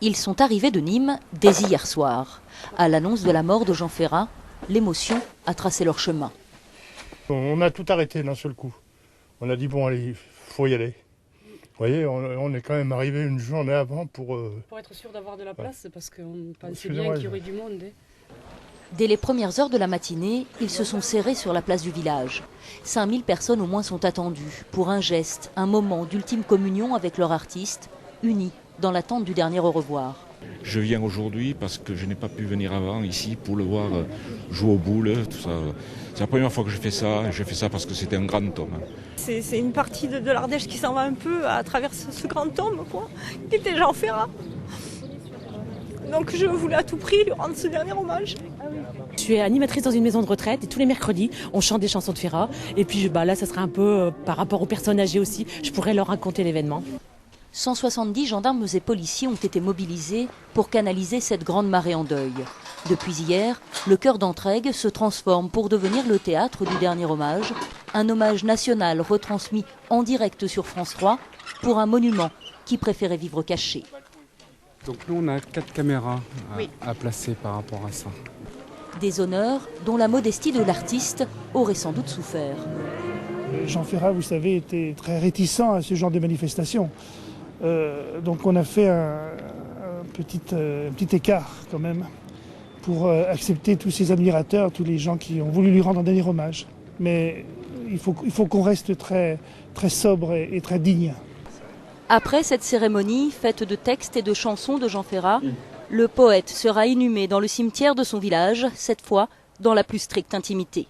Ils sont arrivés de Nîmes dès hier soir. À l'annonce de la mort de Jean Ferrat, l'émotion a tracé leur chemin. On a tout arrêté d'un seul coup. On a dit bon allez, il faut y aller. Vous voyez, on est quand même arrivé une journée avant pour être sûr d'avoir de la place, parce qu'on pensait bien qu'il y aurait du monde. Dès les premières heures de la matinée, ils se sont serrés sur la place du village. 5000 personnes au moins sont attendues pour un geste, un moment d'ultime communion avec leur artiste, unis dans l'attente du dernier au revoir. Je viens aujourd'hui parce que je n'ai pas pu venir avant ici pour le voir jouer aux boules, tout ça. C'est la première fois que je fais ça, et je fais ça parce que c'était un grand homme. C'est une partie de l'Ardèche qui s'en va un peu à travers ce grand homme, quoi, qui était Jean Ferrat. Donc je voulais à tout prix lui rendre ce dernier hommage. Je suis animatrice dans une maison de retraite et tous les mercredis, on chante des chansons de Ferrat. Et puis là, ça sera un peu par rapport aux personnes âgées aussi, je pourrais leur raconter l'événement. 170 gendarmes et policiers ont été mobilisés pour canaliser cette grande marée en deuil. Depuis hier, le cœur d'Entraigues se transforme pour devenir le théâtre du dernier hommage, un hommage national retransmis en direct sur France 3 pour un monument qui préférait vivre caché. Donc nous on a 4 caméras à placer par rapport à ça. Des honneurs dont la modestie de l'artiste aurait sans doute souffert. Jean Ferrat, vous savez, était très réticent à ce genre de manifestation. Donc on a fait un petit écart quand même pour accepter tous ses admirateurs, tous les gens qui ont voulu lui rendre un dernier hommage. Mais il faut qu'on reste très, très sobre et très digne. Après cette cérémonie faite de textes et de chansons de Jean Ferrat, le poète sera inhumé dans le cimetière de son village, cette fois dans la plus stricte intimité.